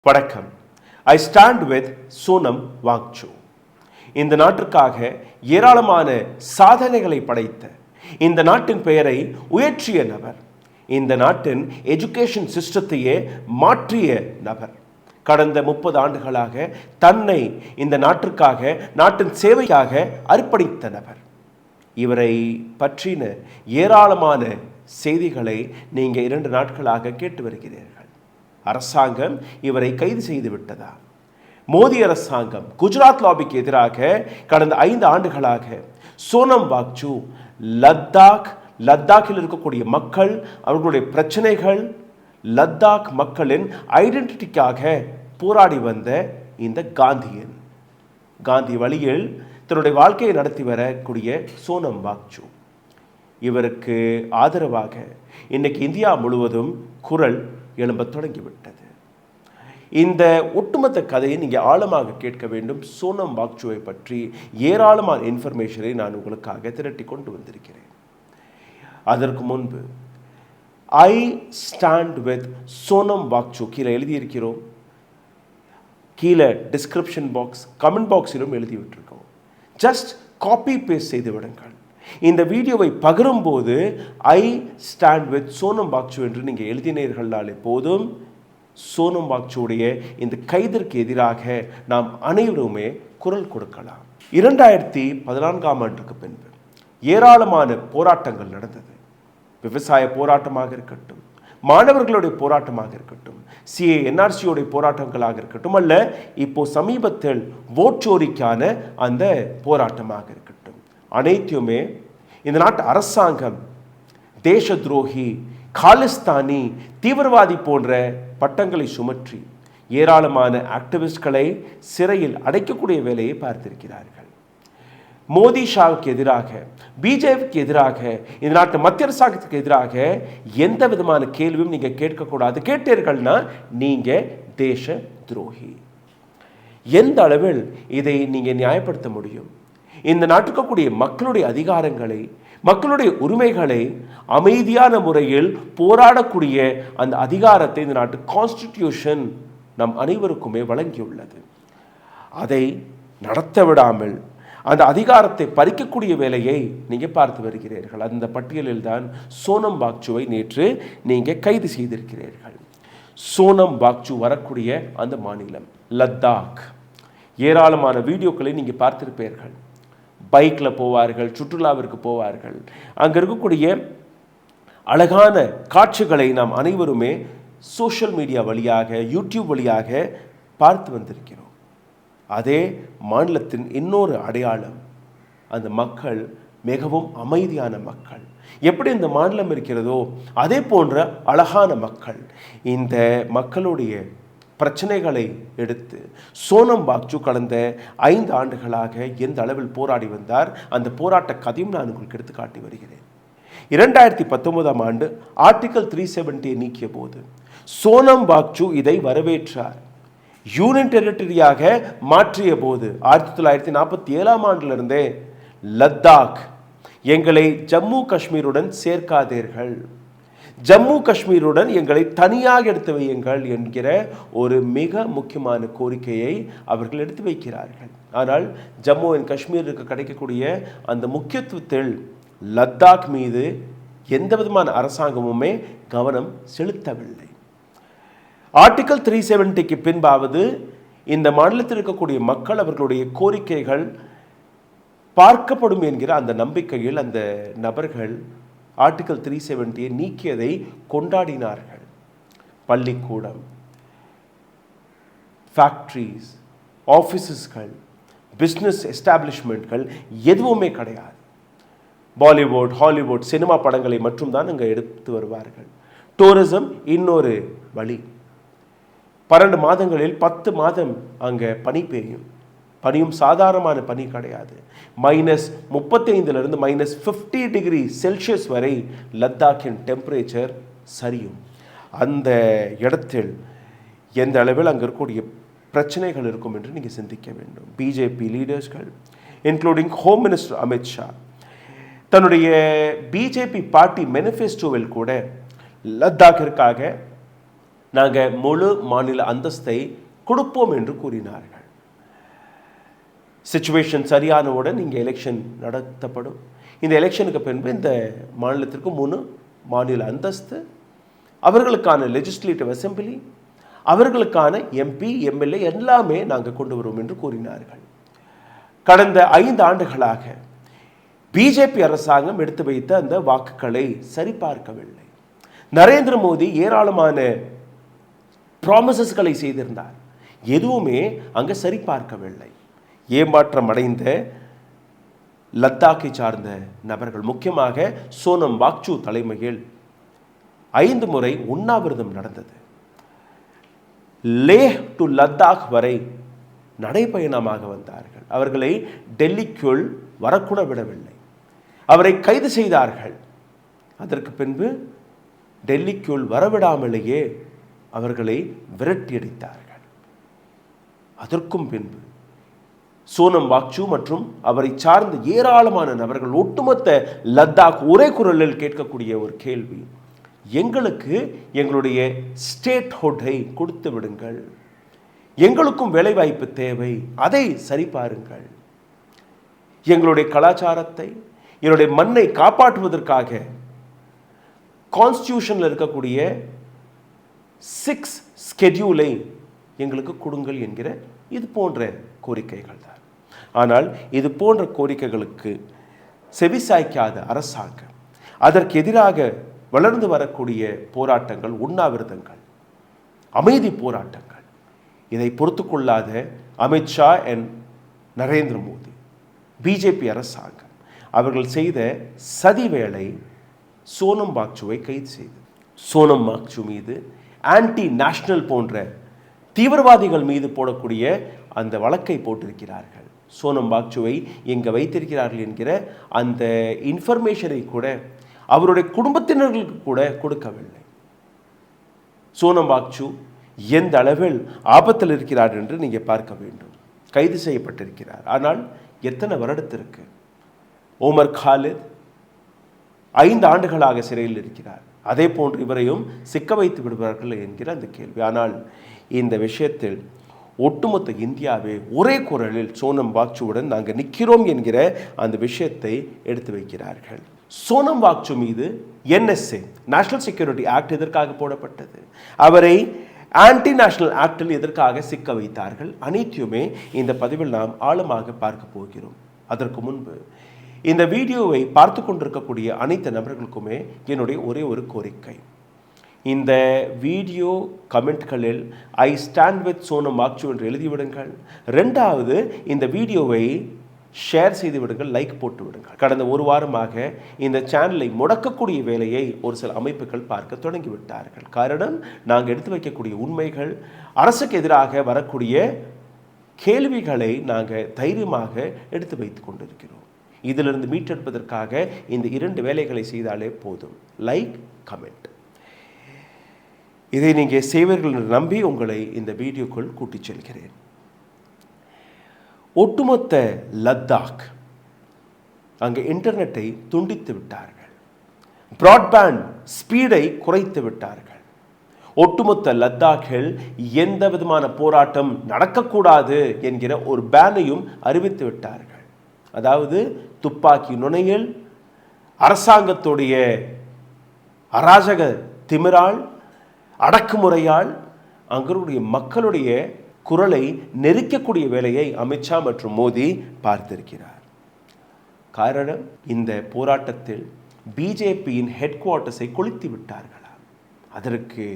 வணக்கம். I stand with Sonam Wangchuk. இந்த நாட்டிற்காக ஏராளமான சாதனைகளை படைத்த, இந்த நாட்டின் பெயரை உயர்த்திய நபர், இந்த நாட்டின் எஜுகேஷன் சிஸ்டத்தையே மாற்றிய நபர், கடந்த 30 ஆண்டுகளாக தன்னை இந்த நாட்டிற்காக, நாட்டின் சேவைக்காக அர்ப்பணித்த நபர். இவரை பற்றின ஏராளமான செய்திகளை நீங்கள் 2 நாட்களாக கேட்டு வருகிறீர்கள். அரசாங்கம் இவரை கைது செய்து விட்டதா? மோடி அரசாங்கம் குஜராத் லாபிக்கு எதிராக கடந்த 5 ஆண்டுகளாக சோனம் வாங்சூ லத்தாக்கில் இருக்கக்கூடிய மக்கள், அவர்களுடைய பிரச்சனைகள், லத்தாக் மக்களின் ஐடென்டிட்டிக்காக போராடி வந்த இந்த காந்தி வழியில் தன்னுடைய வாழ்க்கையை நடத்தி வரக்கூடிய சோனம் வாங்சூ, இவருக்கு ஆதரவாக இன்னைக்கு இந்தியா முழுவதும் குரல் எழும்ப தொடங்கிவிட்டது. இந்த ஒட்டுமொத்த கதையை நீங்கள் ஆழமாக கேட்க வேண்டும். சோனம் வாங்சூவை பற்றி ஏராளமான இன்ஃபர்மேஷனை நான் உங்களுக்காக திரட்டி கொண்டு வந்திருக்கிறேன். அதற்கு முன்பு I stand with Sonam Wangchuk கீழே எழுதியிருக்கிறோம். கீழே டிஸ்கிரிப்ஷன் பாக்ஸ், கமெண்ட் பாக்ஸிலும் எழுதிவிட்டிருக்கோம். ஜஸ்ட் காப்பி பேஸ்ட் செய்து விடுங்கள். இந்த வீடியோவை பகிரும்போது I stand with Sonam Wangchuk என்று நீங்கள் எழுதினீர்களாலே போதும், சோனம் வாங்சூடைய இந்த கைதிற்கு எதிராக நாம் அனைவருமே குரல் கொடுக்கலாம். 2014ஆம் ஆண்டுக்கு பின்பு ஏராளமான போராட்டங்கள் நடந்தது. விவசாய போராட்டமாக இருக்கட்டும், மாணவர்களுடைய போராட்டமாக இருக்கட்டும், சிஏ என்ஆர்சியோடைய போராட்டங்களாக இருக்கட்டும், அல்ல இப்போ சமீபத்தில் ஓட்சோரிக்கான அந்த போராட்டமாக இருக்கட்டும், அனைத்துமே இந்த நாட்டு அரசாங்கம் தேச துரோகி, காலிஸ்தானி, தீவிரவாதி போன்ற பட்டங்களை சுமற்றி ஏராளமான ஆக்டிவிஸ்ட்களை சிறையில் அடைக்கக்கூடிய வேலையை பார்த்திருக்கிறார்கள். மோடி ஷாவுக்கு எதிராக, பிஜேபிக்கு எதிராக, இந்த நாட்டு மத்திய அரசாங்கத்துக்கு எதிராக எந்த விதமான கேள்வியும் நீங்கள் கேட்கக்கூடாது. கேட்டீர்கள்னா நீங்கள் தேச துரோகி. எந்த அளவில் இதை நீங்கள் நியாயப்படுத்த முடியும்? இந்த நாட்டுக்கு கூடிய மக்களுடைய அதிகாரங்களை, மக்களுடைய உரிமைகளை அமைதியான முறையில் போராடக்கூடிய அந்த அதிகாரத்தை இந்த நாட்டு கான்ஸ்டிடியூஷன் நம் அனைவருக்குமே வழங்கியுள்ளது. அதை நடத்த விடாமல் அந்த அதிகாரத்தை பறிக்கக்கூடிய வேலையை நீங்கள் பார்த்து வருகிறீர்கள். அந்த பட்டியலில் தான் சோனம் வாங்சூவை நேற்று நீங்கள் கைது செய்திருக்கிறீர்கள். சோனம் வாங்சூ வரக்கூடிய அந்த மாநிலம் லத்தாக். ஏராளமான வீடியோக்களை நீங்கள் பார்த்திருப்பீர்கள். பைக்கில் போவார்கள், சுற்றுலாவிற்கு போவார்கள். அங்கே இருக்கக்கூடிய அழகான காட்சிகளை நாம் அனைவருமே சோஷியல் மீடியா வழியாக, யூடியூப் வழியாக பார்த்து வந்திருக்கிறோம். அதே மாநிலத்தின் இன்னொரு அடையாளம், அந்த மக்கள் மிகவும் அமைதியான மக்கள். எப்படி இந்த மாநிலம் இருக்கிறதோ அதே போன்ற அழகான மக்கள். இந்த மக்களுடைய பிரச்சனைகளை எடுத்து சோனம் வாங்சூ கடந்த 5 ஆண்டுகளாக எந்த அளவில் போராடி வந்தார், அந்த போராட்ட கதையும் நான் உங்களுக்கு எடுத்து காட்டி வருகிறேன். 2019ஆம் ஆண்டு ஆர்டிகல் 370 நீக்கிய போது சோனம் வாங்சூ இதை வரவேற்றார். யூனியன் டெரிட்டரியாக மாற்றிய போது 1947ஆம் ஆண்டிலிருந்தே லத்தாக், எங்களை ஜம்மு காஷ்மீருடன் சேர்க்காதீர்கள், ஜம்மு காஷ்மீருடன் எங்களை தனியாக எடுத்து வையுங்கள் என்கிற ஒரு மிக முக்கியமான கோரிக்கையை அவர்கள் எடுத்து வைக்கிறார்கள். ஆனால் ஜம்மு அண்ட் காஷ்மீருக்கு கிடைக்கக்கூடிய அந்த முக்கியத்துவத்தில் லத்தாக் மீது எந்த விதமான அரசாங்கமுமே கவனம் செலுத்தவில்லை. ஆர்டிகல் 370க்கு பின்பாவது இந்த மாநிலத்தில் இருக்கக்கூடிய மக்கள், அவர்களுடைய கோரிக்கைகள் பார்க்கப்படும் என்கிற அந்த நம்பிக்கையில் அந்த நபர்கள் ஆர்டிகல் 370 நீக்கியதை கொண்டாடினார்கள். பள்ளிக்கூடம், ஃபேக்ட்ரிஸ், ஆஃபீஸஸ்கள், பிஸ்னஸ் எஸ்டாப்ளிஷ்மெண்ட்கள் எதுவுமே கிடையாது. பாலிவுட், ஹாலிவுட் சினிமா படங்களை மட்டும் தான் அங்கே எடுத்து வருவார்கள். டூரிசம் இன்னொரு வழி. 12 மாதங்களில் 10 மாதம் அங்கே பனி பெய்யும். பனியும் சாதாரணமான பனி கிடையாது. -35 -50 டிகிரி செல்சியஸ் வரை லத்தாக்கின் டெம்பரேச்சர் சரியும். அந்த இடத்தில் எந்த அளவில் அங்கே இருக்கக்கூடிய பிரச்சனைகள் இருக்கும் என்று நீங்கள் சிந்திக்க வேண்டும். BJP லீடர்ஸ்கள் including home minister Amit Shah தன்னுடைய பிஜேபி பார்ட்டி மேனிஃபெஸ்டோவில் கூட லத்தாக்கிற்காக நாங்கள் முழு மாநில அந்தஸ்தை கொடுப்போம் என்று கூறினார்கள். சிச்சுவேஷன் சரியானவுடன் இங்கே எலெக்ஷன் நடத்தப்படும். இந்த எலெக்ஷனுக்கு பின்பு இந்த மாநிலத்திற்கு 3 மாநில அந்தஸ்து, அவர்களுக்கான லெஜிஸ்லேட்டிவ் அசம்பிளி, அவர்களுக்கான MP, MLA எல்லாமே நாங்கள் கொண்டு வருவோம் என்று கூறினார்கள். கடந்த 5 ஆண்டுகளாக பிஜேபி அரசாங்கம் எடுத்து வைத்த அந்த வாக்குகளை சரிபார்க்கவில்லை. நரேந்திர மோடி ஏராளமான ப்ராமிசஸ்களை செய்திருந்தார், எதுவுமே அங்கே சரிபார்க்கவில்லை. ஏமாற்றம் அடைந்த லத்தாக்கை சார்ந்த நபர்கள், முக்கியமாக சோனம் வாக்சூ தலைமையில் 5 முறை உண்ணாவிரதம் நடந்தது. லே டு லத்தாக் வரை நடைபயணமாக வந்தார்கள். அவர்களை டெல்லிக்குள் வரக்கூட விடவில்லை. அவரை கைது செய்தார்கள். அதற்கு பின்பு டெல்லிக்குள் வரவிடாமலேயே அவர்களை விரட்டியடித்தார்கள். அதற்கும் பின்பு சோனம் வாக்சூ மற்றும் அவரை சார்ந்த ஏராளமான நபர்கள், ஒட்டுமொத்த லத்தாக் ஒரே குரலில் கேட்கக்கூடிய ஒரு கேள்வி, எங்களுக்கு எங்களுடைய ஸ்டேட்ஹுட்டை கொடுத்து விடுங்கள், எங்களுக்கும் வேலைவாய்ப்பு தேவை, அதை சரிபாருங்கள், எங்களுடைய கலாச்சாரத்தை, என்னுடைய மண்ணை காப்பாற்றுவதற்காக கான்ஸ்டியூஷனில் இருக்கக்கூடிய 6 ஸ்கெட்யூலை எங்களுக்கு கொடுங்கள் என்கிற இது போன்ற கோரிக்கைகள் தான். ஆனால் இது போன்ற கோரிக்கைகளுக்கு செவிசாய்க்காத அரசாங்கம், அதற்கு எதிராக வளர்ந்து வரக்கூடிய போராட்டங்கள், உண்ணாவிரதங்கள், அமைதி போராட்டங்கள், இதை பொறுத்து கொள்ளாத அமித்ஷா அண்ட் நரேந்திர மோடி, பிஜேபி அரசாங்கம் அவர்கள் செய்த சதி வேலை சோனம் வாக்சூவை கைது செய்தது. சோனம் வாக்சூ மீது ஆன்டி நேஷனல் போன்ற தீவிரவாதிகள் மீது போடக்கூடிய அந்த வழக்கை போட்டிருக்கிறார்கள். சோனம் வாக்சூவை எங்கே வைத்திருக்கிறார்கள் என்கிற அந்த இன்ஃபர்மேஷனை கூட அவருடைய குடும்பத்தினர்களுக்கு கூட கொடுக்கவில்லை. சோனம் வாக்சூ எந்த அளவில் ஆபத்தில் இருக்கிறார் என்று நீங்கள் பார்க்க வேண்டும். கைது செய்யப்பட்டிருக்கிறார். ஆனால் எத்தனை வருடத்திற்கு? ஓமர் காலித் 5 ஆண்டுகளாக சிறையில் இருக்கிறார். அதே போன்று இவரையும் சிக்க வைத்து விடுவார்கள் என்கிற அந்த கேள்வி. ஆனால் இந்த விஷயத்தில் ஒட்டுமொத்த இந்தியாவே ஒரே குரலில் சோனம் வாக்சூவுடன் நாங்கள் நிற்கிறோம் என்கிற அந்த விஷயத்தை எடுத்து வைக்கிறார்கள். சோனம் வாக்சூ மீது NSA, நேஷனல் செக்யூரிட்டி ஆக்ட் எதற்காக போடப்பட்டது? அவரை ஆன்டி நேஷனல் ஆக்டில் எதற்காக சிக்க வைத்தார்கள்? அனைத்தையுமே இந்த பதிவில் நாம் ஆழமாக பார்க்க போகிறோம். அதற்கு முன்பு இந்த வீடியோவை பார்த்து கொண்டிருக்கக்கூடிய அனைத்து நபர்களுக்குமே என்னுடைய ஒரே ஒரு கோரிக்கை, இந்த வீடியோ கமெண்ட்களில் I stand with Sonam Wangchuk என்று எழுதிவிடுங்கள். 2வது, இந்த வீடியோவை ஷேர் செய்து விடுங்கள், லைக் போட்டு விடுங்கள். கடந்த 1 வாரமாக இந்த சேனலை முடக்கக்கூடிய வேலையை ஒரு சில அமைப்புகள் பார்க்க தொடங்கிவிட்டார்கள். காரணம், நாங்கள் எடுத்து வைக்கக்கூடிய உண்மைகள், அரசுக்கு எதிராக வரக்கூடிய கேள்விகளை நாங்கள் தைரியமாக எடுத்து வைத்து கொண்டிருக்கிறோம். இதிலிருந்து மீட்டெடுப்பதற்காக இந்த 2 வேலைகளை செய்தாலே போதும். Like, comment. இதை நீங்கள் செய்வீர்கள் என்று நம்பி உங்களை இந்த வீடியோக்குள் கூட்டிச் செல்கிறேன். ஒட்டுமொத்த லத்தாக் அங்கே இன்டர்நெட்டை துண்டித்து விட்டார்கள். பிராட்பேண்ட் ஸ்பீடை குறைத்து விட்டார்கள். ஒட்டுமொத்த லத்தாக்கில் எந்த விதமான போராட்டம் நடக்கக்கூடாது என்கிற ஒரு பேனையும் அறிவித்து விட்டார்கள். அதாவது துப்பாக்கி நுனையில் அரசாங்கத்துடைய அராஜக திமிரால், அடக்குமுறையால் அங்களுடைய மக்களுடைய குரலை நெரிக்கக்கூடிய வேலையை அமித்ஷா மற்றும் மோடி பார்த்திருக்கிறார். காரணம், இந்த போராட்டத்தில் பிஜேபியின் ஹெட் குவார்ட்டர்ஸை கொளுத்தி விட்டார்களா? அதற்கு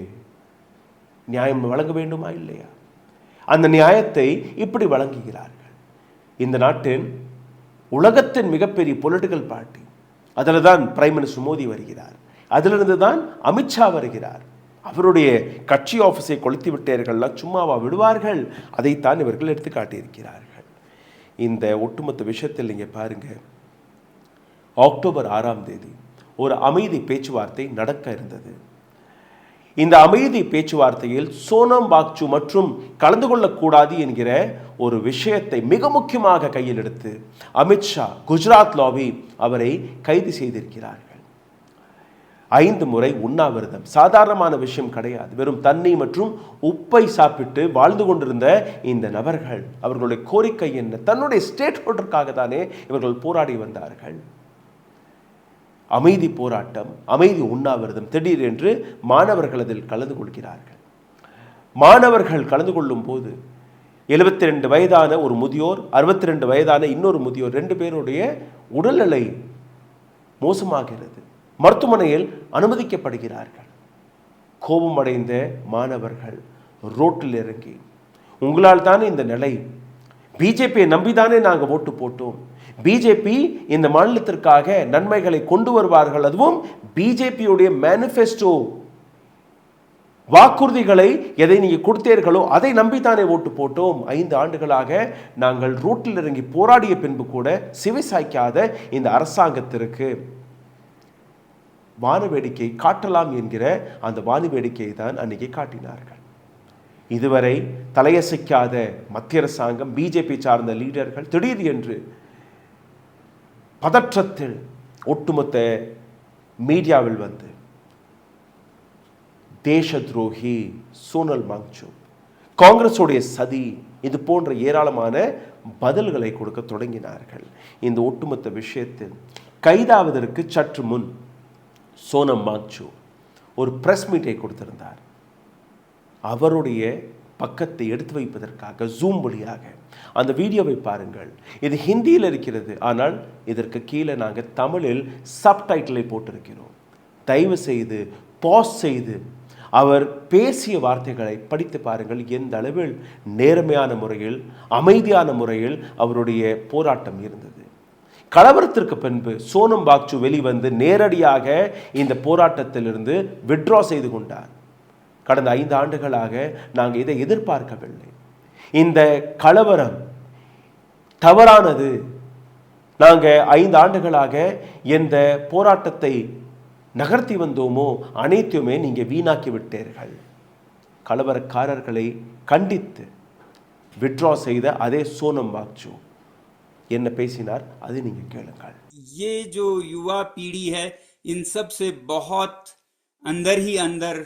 நியாயம் வழங்க வேண்டுமா இல்லையா? அந்த நியாயத்தை இப்படி வழங்குகிறார்கள். இந்த நாட்டின் உலகத்தின் மிகப்பெரிய பொலிட்டிக்கல் பார்ட்டி, அதில் தான் பிரைம் மினிஸ்டர் மோடி வருகிறார், அதிலிருந்து தான் அமித்ஷா வருகிறார். அவருடைய கட்சி ஆஃபீஸை கொளுத்தி விட்டார்கள்லாம் சும்மாவா விடுவார்கள்? அதைத்தான் இவர்கள் எடுத்து காட்டியிருக்கிறார்கள். இந்த ஒட்டுமொத்த விஷயத்தில் நீங்கள் பாருங்கள், அக்டோபர் 6ஆம் தேதி ஒரு அமைதி பேச்சுவார்த்தை நடக்க இருந்தது. இந்த அமைதி பேச்சுவார்த்தையில் சோனம் வாக்சூ மற்றும் கலந்து கொள்ளக்கூடாது என்கிற ஒரு விஷயத்தை மிக முக்கியமாக கையில் எடுத்து அமித்ஷா, குஜராத் லாபி அவரை கைது செய்திருக்கிறார்கள். 5 முறை உண்ணாவிரதம். சாதாரணமான விஷயம் கிடையாது. வெறும் தண்ணி மற்றும் உப்பை சாப்பிட்டு வாழ்ந்து கொண்டிருந்த இந்த நபர்கள், அவர்களுடைய கோரிக்கை என்ன? தன்னுடைய ஸ்டேட் ஹோல்டருக்காக தானே இவர்கள் போராடி வந்தார்கள். அமைதி போராட்டம், அமைதி உண்ணாவிரதம். திடீரென்று மாணவர்கள் அதில் கலந்து கொள்கிறார்கள். மாணவர்கள் கலந்து கொள்ளும் போது 72 வயதான ஒரு முதியோர், 62 வயதான இன்னொரு முதியோர், 2 பேருடைய உடல்நிலை மோசமாகிறது. மருத்துவமனையில் அனுமதிக்கப்படுகிறார்கள். கோபமடைந்த மாணவர்கள் ரோட்டில் இறங்கி, உங்களால் தானே இந்த நிலை, பிஜேபியை நம்பிதானே நாங்கள் ஓட்டு போட்டோம், பிஜேபி இந்த மாநிலத்திற்காக நன்மைகளை கொண்டு வருவார்கள், அதுவும் பிஜேபியுடைய மேனிஃபெஸ்டோ வாக்குறுதிகளை எதை நீங்க கொடுத்தீர்களோ அதை நம்பித்தானே ஓட்டு போட்டோம். 5 ஆண்டுகளாக நாங்கள் ரோட்டில் இறங்கி போராடிய பின்பு கூட செவிசாய்க்காத இந்த அரசாங்கத்திற்கு வானவேடிக்கை காட்டலாம் என்கிற அந்த வானவேடிக்கையை தான் அன்னைக்கு காட்டினார்கள். இதுவரை தலையசைக்காத மத்திய அரசாங்கம், பிஜேபி சார்ந்த லீடர்கள் திடீர் என்று பதற்றத்தில் ஒட்டுமொத்த மீடியாவில் வந்து தேச துரோகி சோனல் வாங்சுக், காங்கிரஸுடைய சதி, இது போன்ற ஏராளமான பதில்களை கொடுக்க தொடங்கினார்கள். இந்த ஒட்டுமொத்த விஷயத்தில் கைதாவதற்கு சற்று முன் சோனம் வாங்சுக் ஒரு பிரஸ் மீட்டை கொடுத்திருந்தார். அவருடைய பக்கத்தை எடுத்து வைப்பதற்காக ஜூம் வழியாக அந்த வீடியோவை பாருங்கள். இது ஹிந்தியில் இருக்கிறது, ஆனால் இதற்கு கீழே நாங்கள் தமிழில் சப்டைட்டிலை போட்டிருக்கிறோம். தயவு செய்து பாஸ் செய்து அவர் பேசிய வார்த்தைகளை படித்து பாருங்கள். எந்த அளவில் நேர்மையான முறையில், அமைதியான முறையில் அவருடைய போராட்டம் இருந்தது. கலவரத்திற்கு பின்பு சோனம் வாங்சுக் வெளிவந்து நேரடியாக இந்த போராட்டத்திலிருந்து வித்ட்ரா செய்து கொண்டார். கடந்த 5 ஆண்டுகளாக நாங்கள் இதை எதிர்பார்க்கவில்லை. இந்த கலவரம் தவறானது. நாங்கள் 5 ஆண்டுகளாக எந்த போராட்டத்தை நகர்த்தி வந்தோமோ அனைத்துமே நீங்க வீணாக்கி விட்டீர்கள். கலவரக்காரர்களை கண்டித்து வித்ட்ரா செய்த அதே சோனம் வாங்சுக் என்ன பேசினார், அது நீங்க கேளுங்கள். ये जो युवा पीढ़ी है, इन सब से बहुत अंदर ही अंदर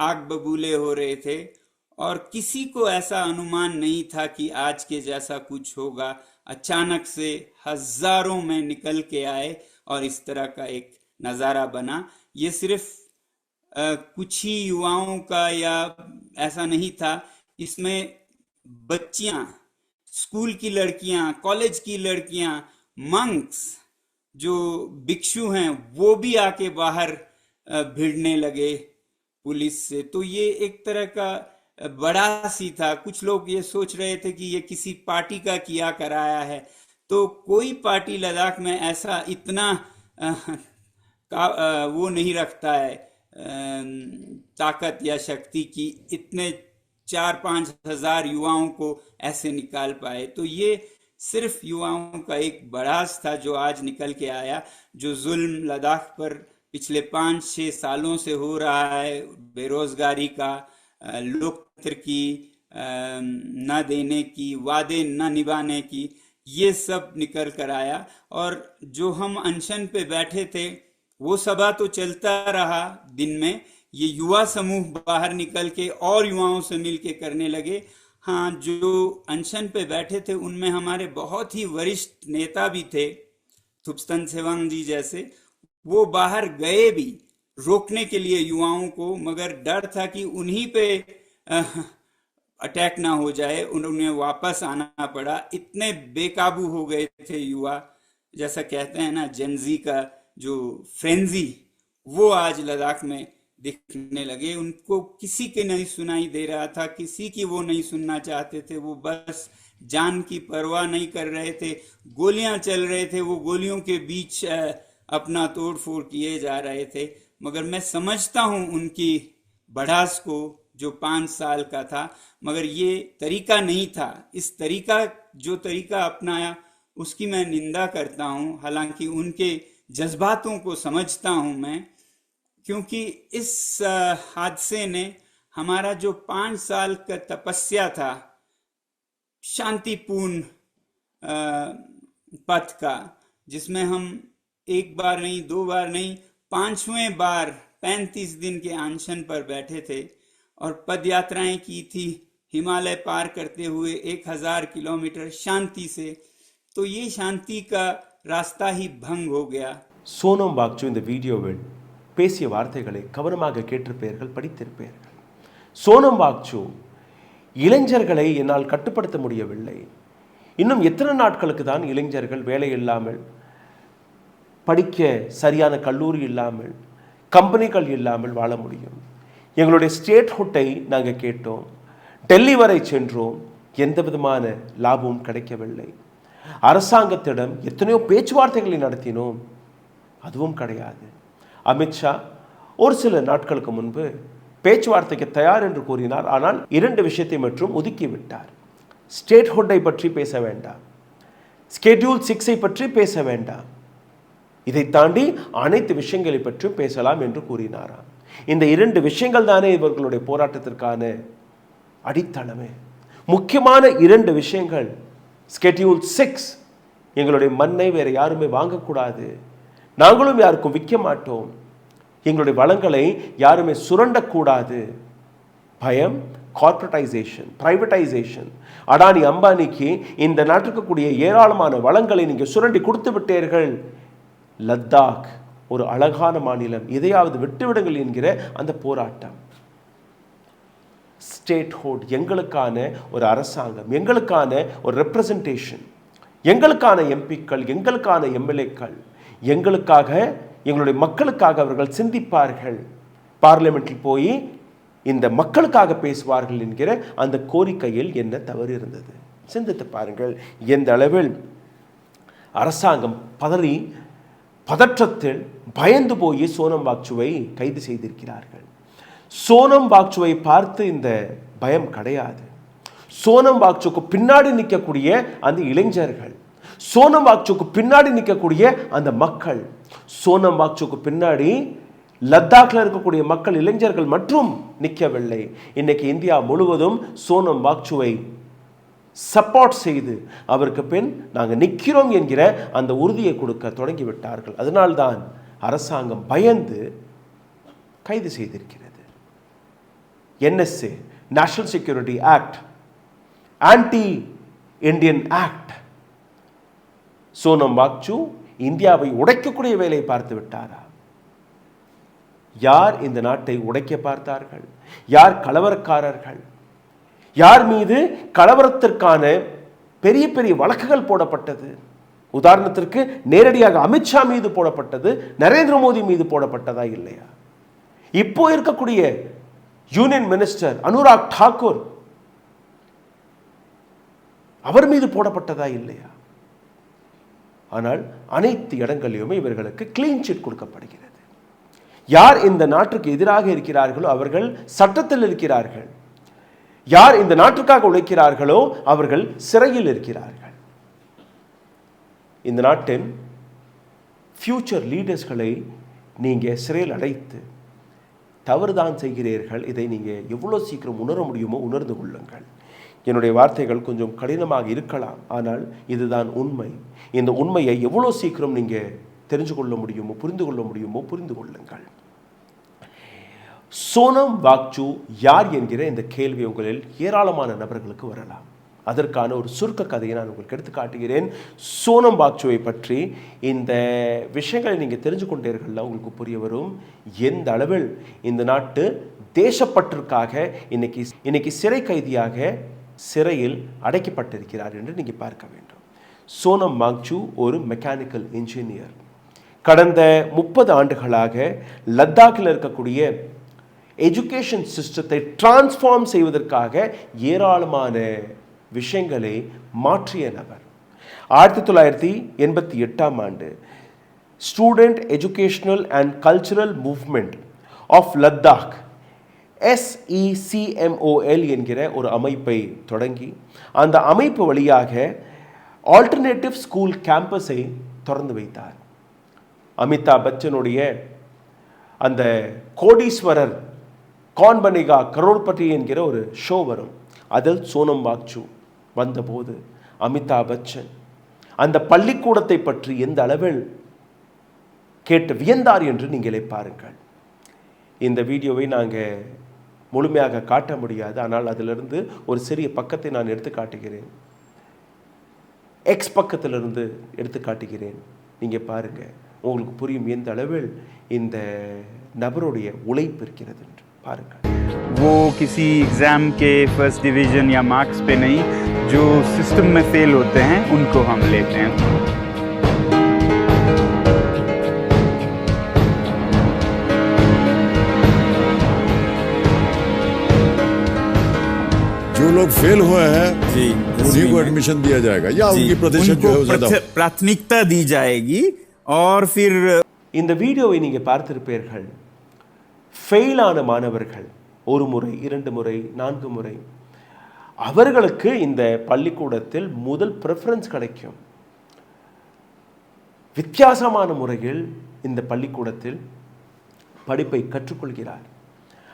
आग बबूले हो रहे थे और किसी को ऐसा अनुमान नहीं था कि आज के जैसा कुछ होगा। अचानक से हजारों में निकल के आए और इस तरह का एक नज़ारा बना। ये सिर्फ कुछ ही युवाओं का या ऐसा नहीं था, इसमें बच्चियां, स्कूल की लड़कियां, कॉलेज की लड़कियां, मंक्स जो भिक्षु हैं वो भी आके बाहर भिड़ने लगे पुलिस से। तो ये एक तरह का बड़ा सी था। कुछ लोग ये सोच रहे थे कि ये किसी पार्टी का किया कराया है, तो कोई पार्टी लद्दाख में ऐसा इतना वो नहीं रखता है ताकत या शक्ति की इतने 4-5 हजार युवाओं को ऐसे निकाल पाए। तो ये सिर्फ युवाओं का एक बड़ास था जो आज निकल के आया। जो जुल्म लद्दाख पर पिछले 5-6 सालों से हो रहा है, बेरोजगारी का, लोकतंत्र की न देने की, वादे न निभाने की, ये सब निकल कर आया। और जो हम अनशन पे बैठे थे वो सभा तो चलता रहा दिन में, ये युवा समूह बाहर निकल के और युवाओं से मिलके करने लगे। हाँ, जो अनशन पे बैठे थे उनमें हमारे बहुत ही वरिष्ठ नेता भी थे, थुप्स्तन सेवांग जी जैसे, वो बाहर गए भी रोकने के लिए युवाओं को, मगर डर था कि उन्हीं पे अटैक ना हो जाए, उन्हें वापस आना पड़ा। इतने बेकाबू हो गए थे युवा, जैसा कहते हैं ना जेनजी का जो फ्रेंजी, वो आज लद्दाख में दिखने लगे। उनको किसी के नहीं सुनाई दे रहा था, किसी की वो नहीं सुनना चाहते थे। वो बस जान की परवाह नहीं कर रहे थे। गोलियां चल रहे थे, वो गोलियों के बीच अपना तोड़ फोड़ किए जा रहे थे। मगर मैं समझता हूं उनकी बढ़ास को, जो 5 साल का था, मगर ये तरीका नहीं था। इस जो तरीका अपनाया उसकी मैं निंदा करता हूं। हालांकि उनके जज्बातों को समझता हूं मैं, क्योंकि इस हादसे ने हमारा जो 5 साल का तपस्या था शांतिपूर्ण पथ का, जिसमें हम 1 बार नहीं, 2 बार नहीं, 5वें बार 35 दिन के अनशन पर बैठे थे और पदयात्राएं की थी हिमालय पार करते हुए 1000 किलोमीटर शांति से, तो ये शांति का रास्ता ही भंग हो गया. சோனம் வாக்சு இந்த வீடியோவில் பேசிய வார்த்தைகளை கவனமாக கேட்டிருப்பீர்கள், படித்திருப்பீர்கள். சோனம் வாக்சு, இளைஞர்களை என்னால் கட்டுப்படுத்த முடியவில்லை. இன்னும் எத்தனை நாட்களுக்கு தான் இளைஞர்கள் வேலை இல்லாமல், படிக்க சரியான கல்லூரி இல்லாமல், கம்பெனிகள் இல்லாமல் வாழ முடியும்? எங்களுடைய ஸ்டேட்ஹுட்டை நாங்கள் கேட்டோம், டெல்லி வரை சென்றோம், எந்த விதமான லாபமும் கிடைக்கவில்லை. அரசாங்கத்திடம் எத்தனையோ பேச்சுவார்த்தைகளை நடத்தினோம், அதுவும் கிடையாது. அமித்ஷா ஒரு சில நாட்களுக்கு முன்பு பேச்சுவார்த்தைக்கு தயார் என்று கூறினார். ஆனால் 2 விஷயத்தை மட்டும் ஒதுக்கிவிட்டார். ஸ்டேட்ஹுட்டை பற்றி பேச வேண்டாம், ஸ்கெட்யூல் 6ஐ பற்றி பேச வேண்டாம், இதை தாண்டி அனைத்து விஷயங்களை பற்றியும் பேசலாம் என்று கூறினாராம். இந்த 2 விஷயங்கள் தானே இவர்களுடைய போராட்டத்திற்கான அடித்தளமே. முக்கியமான 2 விஷயங்கள். ஸ்கெட்யூல் 6, எங்களுடைய மண்ணை வேறு யாருமே வாங்கக்கூடாது, நாங்களும் யாருக்கும் விற்க மாட்டோம், எங்களுடைய வளங்களை யாருமே சுரண்டக்கூடாது. பயம், கார்பரேட்டைசேஷன், பிரைவேட்டைசேஷன். அடானி அம்பானிக்கு இந்த நாட்டுக்கு கூடிய ஏராளமான வளங்களை நீங்கள் சுரண்டி கொடுத்து விட்டீர்கள். லத்தாக் ஒரு அழகான மாநிலம், இதையாவது விட்டுவிடுங்கள் என்கிற அந்த போராட்டம். ஸ்டேட்ஹுட், எங்களுக்கான ஒரு அரசாங்கம், எங்களுக்கான ஒரு ரெப்ரசன்டேஷன், எங்களுக்கான எம்பிக்கள், எங்களுக்கான எம்எல்ஏக்கள், எங்களுக்காக, எங்களுடைய மக்களுக்காக அவர்கள் சிந்திப்பார்கள், பார்லிமெண்டில் போய் இந்த மக்களுக்காக பேசுவார்கள் என்கிற அந்த கோரிக்கையில் என்ன தவறு இருந்தது? சிந்தித்து பாருங்கள். எந்த அளவில் அரசாங்கம் பதற்றத்தில் பயந்து போய் சோனம் வாக்சுவை கைது செய்திருக்கிறார்கள். சோனம் வாக்சுவை பார்த்து இந்த பயம் கிடையாது. சோனம் வாக்சுக்கு பின்னாடி நிற்கக்கூடிய அந்த இளைஞர்கள், சோனம் வாக்சுக்கு பின்னாடி நிற்கக்கூடிய அந்த மக்கள், சோனம் வாக்சுக்கு பின்னாடி லத்தாக்ல இருக்கக்கூடிய மக்கள், இளைஞர்கள் மற்றும் நிற்கவில்லை. இன்னைக்கு இந்தியா முழுவதும் சோனம் வாக்சுவை சப்போர்ட் செய்து அவருக்கு பின் நாங்கள் நிற்கிறோம் என்கிற அந்த உறுதியை கொடுக்க தொடங்கிவிட்டார்கள். அதனால்தான் அரசாங்கம் பயந்து கைது செய்திருக்கிறது. NSA, national security act, anti Indian act. Sonam Wangchuk இந்தியாவை உடைக்கக்கூடிய வேலையை பார்த்து விட்டாரா? யார் இந்த நாட்டை உடைக்க பார்த்தார்கள்? யார் கலவரக்காரர்கள்? யார் மீது கலவரத்திற்கான பெரிய பெரிய வழக்குகள் போடப்பட்டது? உதாரணத்திற்கு நேரடியாக அமித்ஷா மீது போடப்பட்டது, நரேந்திர மோடி மீது போடப்பட்டதா இல்லையா? இப்போ இருக்கக்கூடிய யூனியன் மினிஸ்டர் அனுராக் தாக்கூர், அவர் மீது போடப்பட்டதா இல்லையா? ஆனால் அனைத்து இடங்களிலுமே இவர்களுக்கு கிளீன் சிட் கொடுக்கப்படுகிறது. யார் இந்த நாட்டுக்கு எதிராக இருக்கிறார்களோ அவர்கள் சட்டத்தில் இருக்கிறார்கள், யார் இந்த நாட்டுக்காக உழைக்கிறார்களோ அவர்கள் சிறையில் இருக்கிறார்கள். இந்த நாட்டின் ஃபியூச்சர் லீடர்ஸ்களை நீங்கள் சிறையில் அடைத்து தவறுதான் செய்கிறீர்கள். இதை நீங்கள் எவ்வளோ சீக்கிரம் உணர முடியுமோ உணர்ந்து கொள்ளுங்கள். என்னுடைய வார்த்தைகள் கொஞ்சம் கடினமாக இருக்கலாம், ஆனால் இதுதான் உண்மை. இந்த உண்மையை எவ்வளோ சீக்கிரம் நீங்கள் தெரிஞ்சு கொள்ள முடியுமோ, புரிந்து கொள்ள முடியுமோ புரிந்து கொள்ளுங்கள். சோனம் வாக்சு யார் என்கிற இந்த கேள்வி உங்களில் ஏராளமான நபர்களுக்கு வரலாம். அதற்கான ஒரு சுருக்க கதையை நான் உங்களுக்கு எடுத்து காட்டுகிறேன். சோனம் வாக்சுவை பற்றி இந்த விஷயங்களை நீங்கள் தெரிஞ்சு கொண்டீர்கள்னா உங்களுக்கு புரிய வரும் எந்த அளவில் இந்த நாட்டு தேசப்பற்றிற்காக இன்னைக்கு சிறை கைதியாக சிறையில் அடைக்கப்பட்டிருக்கிறார் என்று நீங்கள் பார்க்க வேண்டும். சோனம் வாக்சு ஒரு மெக்கானிக்கல் இன்ஜினியர். கடந்த 30 ஆண்டுகளாக லத்தாக்கில் இருக்கக்கூடிய எஜுகேஷன் சிஸ்டத்தை டிரான்ஸ்ஃபார்ம் செய்வதற்காக ஏராளமான விஷயங்களை மாற்றிய நபர். 1988ஆம் ஆண்டு student educational and cultural movement of Ladakh SECMOL என்கிற ஒரு அமைப்பை தொடங்கி அந்த அமைப்பு வழியாக ஆல்டர்னேட்டிவ் ஸ்கூல் கேம்பஸை திறந்து வைத்தார். அமிதாப் பச்சனுடைய அந்த கோடீஸ்வரர் கௌன் பனேகா கரோட்பதி என்கிற ஒரு ஷோ வரும். அதில் சோனம் வாக்சு வந்தபோது அமிதாப் பச்சன் அந்த பள்ளிக்கூடத்தை பற்றி எந்த அளவில் கேட்டு வியந்தார் என்று நீங்களே பாருங்கள். இந்த வீடியோவை நாங்கள் முழுமையாக காட்ட முடியாது, ஆனால் அதிலிருந்து ஒரு சிறிய பக்கத்தை நான் எடுத்து காட்டுகிறேன். எக்ஸ் பக்கத்திலிருந்து எடுத்து காட்டுகிறேன். நீங்கள் பாருங்கள், உங்களுக்கு புரியும் எந்த அளவில் இந்த நபருடைய உழைப்பு இருக்கிறது என்று பாருங்கள். वो किसी एग्ज़ाम के फर्स्ट डिवीज़न या मार्क्स पे नहीं, जो सिस्टम में फेल होते हैं उनको हम लेते हैं. जो लोग फेल हुए हैं जी, उन्हीं को एडमिशन दिया जाएगा या उनकी प्रतिशत जो है वो ज्यादा हो? प्राथमिकता दी जाएगी. और फिर இந்த வீடியோவை நீங்கள் பார்த்திருப்பீர்கள். ஃபெயிலான மாணவர்கள் 1 முறை 2 முறை 4 முறை அவர்களுக்கு இந்த பள்ளிக்கூடத்தில் முதல் ப்ரிஃபரன்ஸ் கிடைக்கும். வித்தியாசமான முறையில் இந்த பள்ளிக்கூடத்தில் படிப்பை கற்றுக்கொள்கிறார்.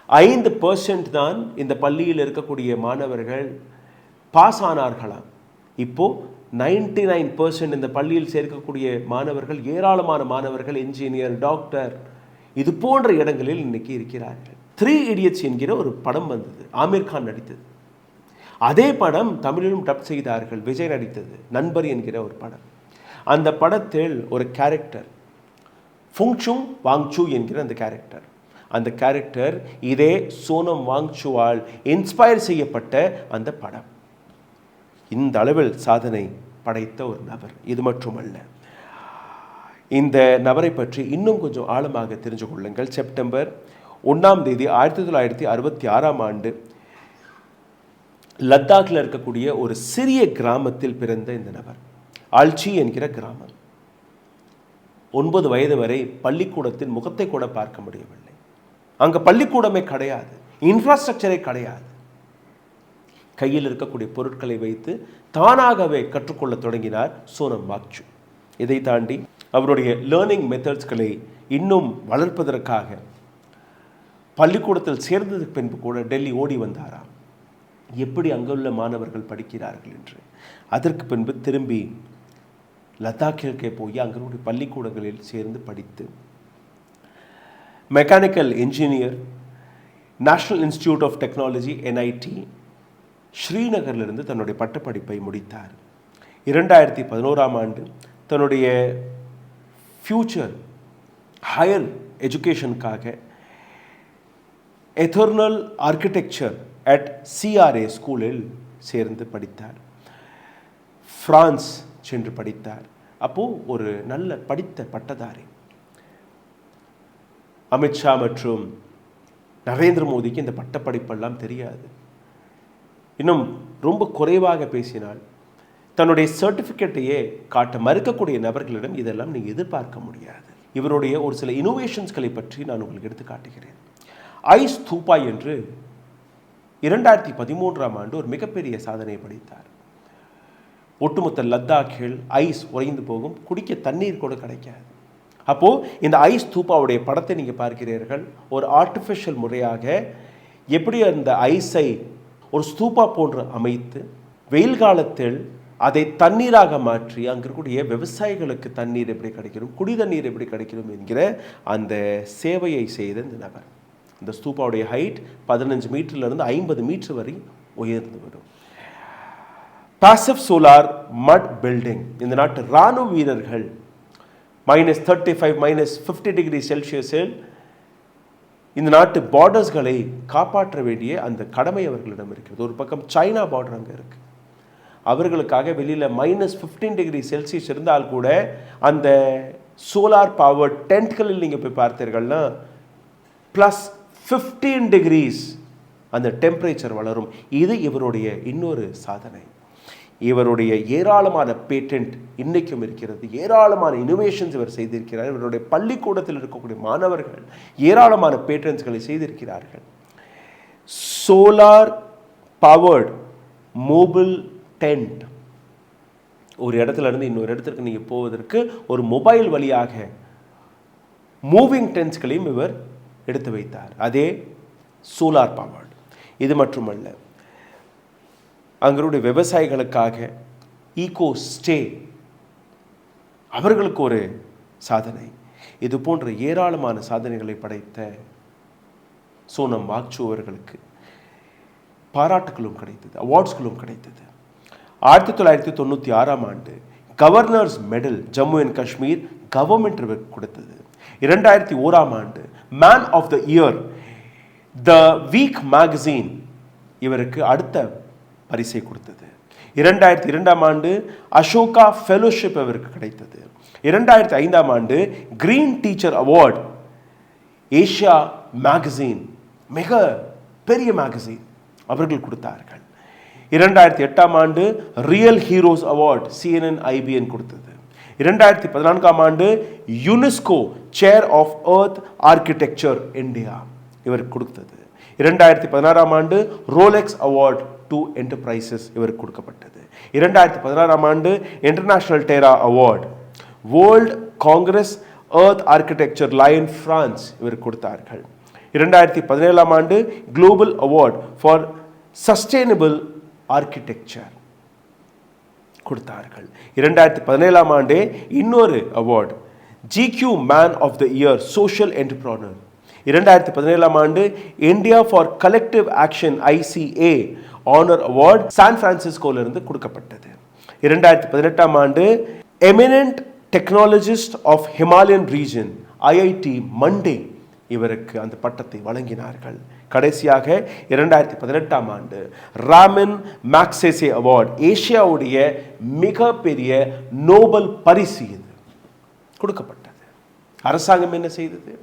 5% தான் இந்த பள்ளியில் இருக்கக்கூடிய மாணவர்கள் பாஸ் ஆனார்களாம். இப்போ 99% இந்த பள்ளியில் சேர்க்கக்கூடிய மாணவர்கள், ஏராளமான மாணவர்கள் இன்ஜினியர், டாக்டர், இது போன்ற இடங்களில் இன்னைக்கு இருக்கிறார்கள். 3 Idiots என்கிற ஒரு படம் வந்தது, ஆமீர் கான் நடித்தது. அதே படம் தமிழிலும் டப் செய்தார்கள், விஜய் நடித்தது, நண்பர் என்கிற ஒரு படம். அந்த படத்தில் ஒரு கேரக்டர் ஃபுங்சுங் வாங்சூ என்கிற அந்த கேரக்டர், அந்த கேரக்டர் இதே சோனம் வாங்சுவால் இன்ஸ்பயர் செய்யப்பட்ட அந்த படம். இந்த அளவில் சாதனை படைத்த ஒரு நபர். இது மட்டுமல்ல, இந்த நபரை பற்றி இன்னும் கொஞ்சம் ஆழமாக தெரிஞ்சு கொள்ளுங்கள். செப்டம்பர் 1 1966 லத்தாக்கில் இருக்கக்கூடிய ஒரு சிறிய கிராமத்தில் பிறந்த இந்த நபர், ஆல்ச்சி என்கிற கிராமம். 9 வயது வரை பள்ளிக்கூடத்தின் முகத்தை கூட பார்க்க முடியவில்லை. அங்கே பள்ளிக்கூடமே கிடையாது, இன்ஃப்ராஸ்ட்ரக்சரே கிடையாது. கையில் இருக்கக்கூடிய பொருட்களை வைத்து தானாகவே கற்றுக்கொள்ள தொடங்கினார் சோனம் வாங்சூ. இதை தாண்டி அவருடைய லேர்னிங் மெத்தட்ஸ்களை இன்னும் வளர்ப்பதற்காக பள்ளிக்கூடத்தில் சேர்ந்ததுக்கு பின்பு கூட டெல்லி ஓடி வந்தாராம், எப்படி அங்குள்ள மாணவர்கள் படிக்கிறார்கள் என்று. அதற்கு பின்பு திரும்பி லத்தாக்கிற்கே போய் அங்களுடைய பள்ளிக்கூடங்களில் சேர்ந்து படித்து mechanical engineer, national institute of technology NIT ஸ்ரீநகரிலிருந்து தன்னுடைய பட்டப்படிப்பை முடித்தார். 2011 தன்னுடைய ஃபியூச்சர் ஹையர் எஜுகேஷனுக்காக எத்தர்னல் ஆர்கிடெக்சர் அட் CRA ஸ்கூலில் சேர்ந்து படித்தார். பிரான்ஸ் சென்று படித்தார். அப்போது ஒரு நல்ல படித்த பட்டதாரி. அமித்ஷா மற்றும் நரேந்திர மோடிக்கு இந்த பட்டப்படிப்பெல்லாம் தெரியாது. இன்னும் ரொம்ப குறைவாக பேசினால் தன்னுடைய சர்டிஃபிகேட்டையே காட்ட மறுக்கக்கூடிய நபர்களிடம் இதெல்லாம் நீங்கள் எதிர்பார்க்க முடியாது. இவருடைய ஒரு சில இனோவேஷன்ஸ்களை பற்றி நான் உங்களுக்கு எடுத்து காட்டுகிறேன். ஐஸ் தூப்பா என்று 2013 ஒரு மிகப்பெரிய சாதனையை படைத்தார். ஒட்டுமொத்த லத்தாக்கில் ஐஸ் உறைந்து போகும், குடிக்க தண்ணீர் கூட கிடைக்காது. அப்போது இந்த ஐஸ் தூப்பாவுடைய படத்தை நீங்கள் பார்க்கிறீர்கள். ஒரு ஆர்டிஃபிஷியல் முறையாக எப்படி அந்த ஐஸை ஒரு ஸ்தூப்பா போன்று அமைத்து வெயில் காலத்தில் அதை தண்ணீராக மாற்றி அங்கே இருக்கக்கூடிய விவசாயிகளுக்கு தண்ணீர் எப்படி கிடைக்கணும், குடி தண்ணீர் எப்படி கிடைக்கணும் என்கிற அந்த சேவையை செய்த இந்த நபர். இந்த ஸ்தூப்பாவுடைய ஹைட் 15 மீட்டர்லேருந்து 50 மீட்டர் வரை உயர்ந்து வரும். பாசிவ் சோலார் மட் பில்டிங். இந்த நாட்டு இராணுவ வீரர்கள் -35 -50 டிகிரி செல்சியஸில் இந்த நாட்டு பார்டர்ஸ்களை காப்பாற்ற வேண்டிய அந்த கடமை அவர்களிடம் இருக்கிறது. ஒரு பக்கம் சைனா பார்டர் அங்கே இருக்குது. அவர்களுக்காக வெளியில் -15 டிகிரி செல்சியஸ் இருந்தால் கூட அந்த சோலார் பவர் டென்ட்களில் நீங்கள் போய் பார்த்தீர்கள்னா +15 டிகிரிஸ் அந்த டெம்பரேச்சர் வளரும். இது இவருடைய இன்னொரு சாதனை. இவருடைய ஏராளமான பேட்டன்ட் இன்றைக்கும் இருக்கிறது. ஏராளமான இனோவேஷன்ஸ் இவர் செய்திருக்கிறார். இவருடைய பள்ளிக்கூடத்தில் இருக்கக்கூடிய மாணவர்கள் ஏராளமான பேட்டன்ட்ஸ்களை செய்திருக்கிறார்கள். Solar powered mobile tent. ஒரு இடத்துல இருந்து இன்னொரு இடத்திற்கு நீங்கள் போவதற்கு ஒரு மொபைல் வழியாக மூவிங் டென்ட்ஸ்களையும் இவர் எடுத்து வைத்தார். அதே சோலார் பவர்ட். இது மட்டுமல்ல, அங்களுடைய விவசாயிகளுக்காக ஈகோ ஸ்டே, அவர்களுக்கு ஒரு சாதனை. இது போன்ற ஏராளமான சாதனைகளை படைத்த சோனம் வாங்சு அவர்களுக்கு பாராட்டுகளும் கிடைத்தது, அவார்ட்ஸ்களும் கிடைத்தது. 1996ஆம் ஆண்டு governor's medal Jammu and Kashmir government இவருக்கு கொடுத்தது. 2001ஆம் ஆண்டு man of the year the week magazine இவருக்கு அடுத்த பரிசை கொடுத்தது. 2002ஆம் ஆண்டு அசோகா ஃபெலோஷிப் அவருக்கு கிடைத்தது. 2005ஆம் ஆண்டு green teacher award Asia magazine, மிக பெரிய மேகசின், அவர்கள் கொடுத்தார்கள். 2008ஆம் ஆண்டு real heroes award CNN IBN கொடுத்தது. 2014ஆம் ஆண்டு UNESCO chair of earth architecture India இவருக்கு கொடுத்தது. 2016ஆம் ஆண்டு ரோலெக்ஸ் அவார்ட் டு என்டர்பிரைசஸ் இவருக்கு கொடுக்கப்பட்டது. 2016ஆம் ஆண்டு international terra award, world congress earth architecture Lyon France இவருக்கு கொடுத்தார்கள். 2017ஆம் ஆண்டு global award for sustainable architecture கொடுத்தார்கள். 2017ஆம் ஆண்டே இன்னொரு award GQ man of the year social entrepreneur. 2017ஆம் ஆண்டு India for collective action ICA honour award San பிரான்சிஸ்கோவிலிருந்து கொடுக்கப்பட்டது. 2018ஆம் ஆண்டு eminent technologist of Himalayan region IIT Mandi இவருக்கு அந்த பட்டத்தை வழங்கினார்கள். கடைசியாக 2018ஆம் ஆண்டு ராமன் மேக்சேசே அவார்ட், ஏசியாவுடைய மிகப்பெரிய நோபல் பரிசு இது கொடுக்கப்பட்டது. அரசாங்கம் என்ன செய்தது?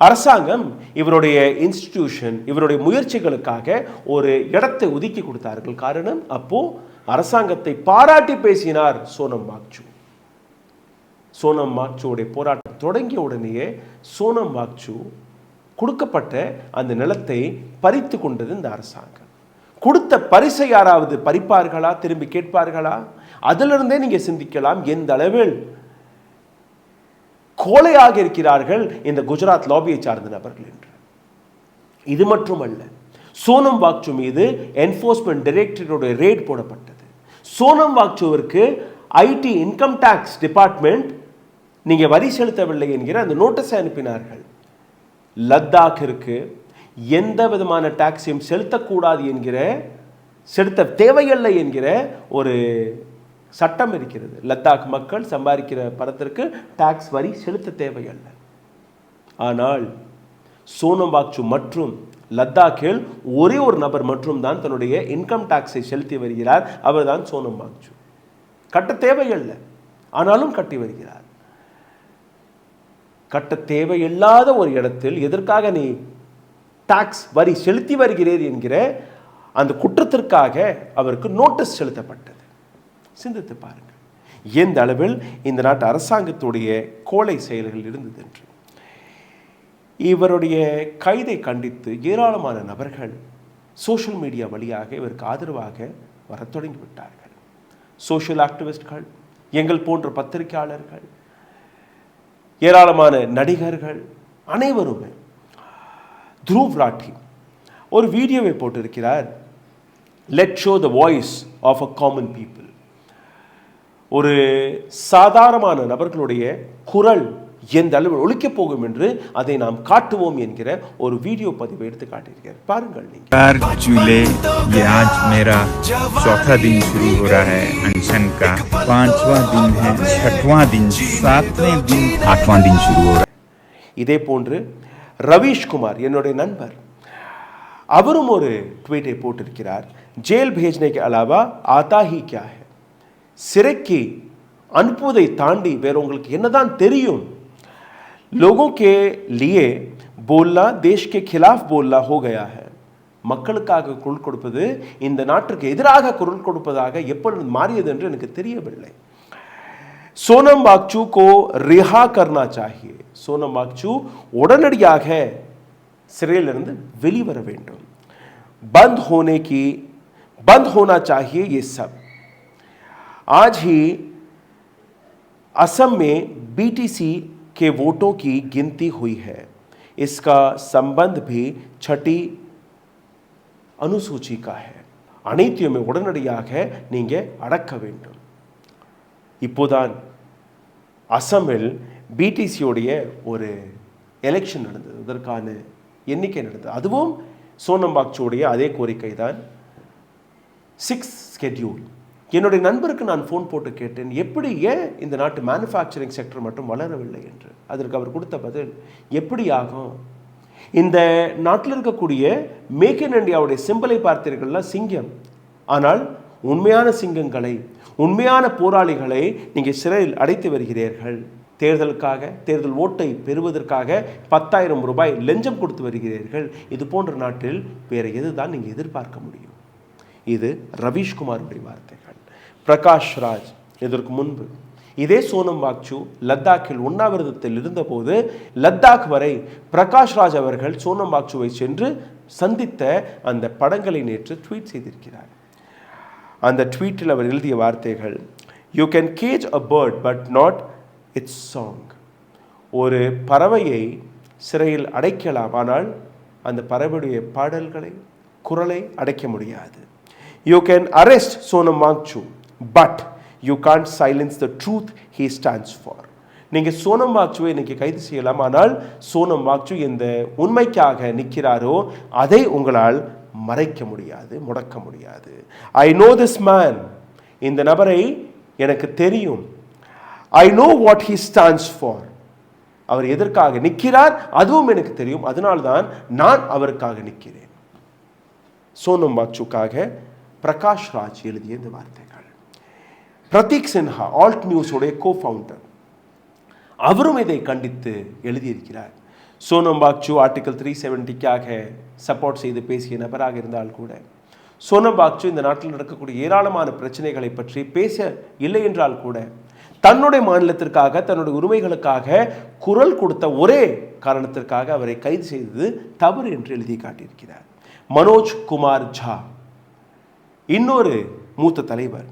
அரசாங்கம் இவருடைய இன்ஸ்டிடியூஷன், இவருடைய முயற்சிகளுக்காக ஒரு இடத்தை ஒதுக்கி கொடுத்தார்கள். காரணம், அப்போ அரசாங்கத்தை பாராட்டி பேசினார் சோனம் வாங்சு. சோனம் வாங்சுடைய போராட்டம் தொடங்கிய உடனேயே சோனம் வாங்சு கொடுக்கப்பட்ட அந்த நிலத்தை பறித்து கொண்டது இந்த அரசாங்கம். கொடுத்த பரிசை யாராவது பறிப்பார்களா, திரும்பி கேட்பார்களா? அதிலிருந்தே நீங்க சிந்திக்கலாம் எந்த அளவில் கோழையாக இருக்கிறார்கள் இந்த குஜராத் லாபியை சார்ந்த நபர்கள் என்று. இது மட்டுமல்ல, சோனம் வாங்சு மீது என்ஃபோர்ஸ்மெண்ட் டைரக்டரேட்டோட ரேட் போடப்பட்டது. சோனம் வாங்சுவிற்கு IT இன்கம் டாக்ஸ் டிபார்ட்மெண்ட் நீங்க வரி செலுத்தவில்லை என்கிற அந்த நோட்டீஸை அனுப்பினார்கள். லத்தாக்கிற்கு எந்த விதமான டாக்ஸையும் செலுத்தக்கூடாது என்கிற, செலுத்த தேவையில்லை என்கிற ஒரு சட்டம் இருக்கிறது. லத்தாக் மக்கள் சம்பாதிக்கிற பணத்திற்கு டாக்ஸ் வரி செலுத்த தேவையில்லை. ஆனால் சோனம் வாங்சு மற்றும் லத்தாக்கில் ஒரே ஒரு நபர் மட்டும் தான் தன்னுடைய இன்கம் டாக்ஸை செலுத்தி வருகிறார். அவர் தான் சோனம் வாங்சு. கட்ட தேவையில்லை, ஆனாலும் கட்டி வருகிறார். கட்ட தேவையில்லாத ஒரு இடத்தில் எதற்காக நீ டாக்ஸ் வரி செலுத்தி வருகிறீர் என்கிற அந்த குற்றத்திற்காக அவருக்கு நோட்டீஸ் செலுத்தப்பட்டது. சிந்தித்து பாருங்கள் எந்த அளவில் இந்த நாட்டு அரசாங்கத்துடைய கோழை செயல்கள் இருந்தது என்று. இவருடைய கைதை கண்டித்து ஏராளமான நபர்கள் சோஷியல் மீடியா வழியாக இவருக்கு ஆதரவாக வர தொடங்கிவிட்டார்கள். சோஷியல் ஆக்டிவிஸ்ட்கள், எங்கள் போன்ற பத்திரிகையாளர்கள், ஏராளமான நடிகர்கள் அனைவருமே. த்ருவ் ராட்டி ஒரு வீடியோவை போட்டிருக்கிறார். Let show the voice of a common people. ஒரு சாதாரணமான நபர்களுடைய குரல் எந்த அளவில் ஒலிக்கப் போகும் என்று அதை நாம் காட்டுவோம் என்கிற ஒரு வீடியோ பதிவை எடுத்து காட்டியிருக்கிறார். பாருங்கள் நீங்க. 4 जुलाई ये आज मेरा चौथा दिन शुरू हो रहा है अनशन का. 5वां दिन है, 6वां दिन, 7वें दिन, 8वां दिन शुरू हो रहा है. இதே போன்று ரவீஷ் குமார் என்னுடைய நண்பர், அவரும் ஒரு ட்வீட்டை போட்டிருக்கிறார். जेल भेजने के अलावा आता ही क्या है. சிறைக்கு அனுப்புவதை தாண்டி வேற உங்களுக்கு என்னதான் தெரியும்? लोगों के लिए बोलना देश के खिलाफ बोलना हो गया है. மக்களுக்காக குரல் கொடுப்பது இந்த நாட்டுக்கு எதிராக குரல் கொடுப்பதாக எப்பொழுது மாறியது என்று எனக்கு தெரியவில்லை. சோனம் வாங்சு को रिहा करना चाहिए. சோனம் வாங்சு உடனடியாக சிறையிலிருந்து வெளிவர வேண்டும். बंद होना चाहिए ये सब. आज ही असम में BTC के वोटों की गिनती हुई है. इसका संबंध भी 6ठी अनुसूची का है. அனைத்தையுமே உடனடியாக நீங்க அடக்க வேண்டும். இப்போதான் அசமில் பிடிசியோடைய ஒரு எலெக்ஷன் நடந்தது, அதற்கான எண்ணிக்கை நடந்தது. அதுவும் சோனம் வாங்சுடைய அதே கோரிக்கை தான், 6th schedule. என்னுடைய நண்பருக்கு நான் ஃபோன் போட்டு கேட்டேன், எப்படி ஏன் இந்த நாட்டு மேனுஃபேக்சரிங் செக்டர் மட்டும் வளரவில்லை என்று. அதற்கு அவர் கொடுத்த பதில், எப்படி ஆகும், இந்த நாட்டில் இருக்கக்கூடிய மேக் இன் இந்தியாவுடைய சிம்பலை பார்த்தீர்கள்னா சிங்கம், ஆனால் உண்மையான சிங்கங்களை, உண்மையான போராளிகளை நீங்கள் சிறையில் அடைத்து வருகிறீர்கள். தேர்தலுக்காக, தேர்தல் ஓட்டை பெறுவதற்காக 10,000 ரூபாய் லஞ்சம் கொடுத்து வருகிறீர்கள். இது போன்ற நாட்டில் வேறு எது தான் நீங்கள் எதிர்பார்க்க முடியும்? இது ரவீஷ்குமாருடைய வார்த்தைகள். பிரகாஷ் ராஜ் இதற்கு முன்பு இதே சோனம் வாங்சு லத்தாக்கில் உண்ணாவிரதத்தில் இருந்தபோது லத்தாக் வரை பிரகாஷ் ராஜ் அவர்கள் சோனம் வாங்சுவை சென்று சந்தித்த அந்த படங்களை நேற்று ட்வீட் செய்திருக்கிறார். அந்த ட்வீட்டில் அவர் எழுதிய வார்த்தைகள், you can cage a bird but not its song. ஒரு பறவையை சிறையில் அடைக்கலாம், ஆனால் அந்த பறவையுடைய பாடல்களை, குரலை அடைக்க முடியாது. You can arrest Sonam Wangchuk but you can't silence the truth he stands for. நீங்கள் சோனம் வாங்சுவை இன்னைக்கு கைது செய்யலாம், ஆனால் சோனம் வாங்சு எந்த உண்மைக்காக நிற்கிறாரோ அதை உங்களால் மறைக்க முடியாது, முடக்க முடியாது. ஐ நோ திஸ் மேன், இந்த நபரை எனக்கு தெரியும். I know what he stands for, அவர் எதற்காக நிற்கிறார் அதுவும் எனக்கு தெரியும், அதனால்தான் நான் அவருக்காக நிற்கிறேன். சோனம் வாங்சுக்காக பிரகாஷ் ராஜ் எழுதிய இந்த வார்த்தைகள். பிரதீக் சின்ஹா ஆல்ட் நியூஸோடைய கோ-ஃபவுண்டர், அவரும் இதை கண்டித்து எழுதியிருக்கிறார். சோனம் வாங்சு ஆர்டிகல் 370க்காக சப்போர்ட் செய்து பேசிய நபராக இருந்தால் கூட, சோனம் வாங்சு இந்த நாட்டில் நடக்கக்கூடிய ஏராளமான பிரச்சனைகளை பற்றி பேச இல்லை என்றால் கூட, தன்னுடைய மாநிலத்திற்காக, தன்னுடைய உரிமைகளுக்காக குரல் கொடுத்த ஒரே காரணத்திற்காக அவரை கைது செய்தது தவறு என்று எழுதி காட்டியிருக்கிறார். மனோஜ் குமார் ஜா இன்னொரு மூத்த தலைவர்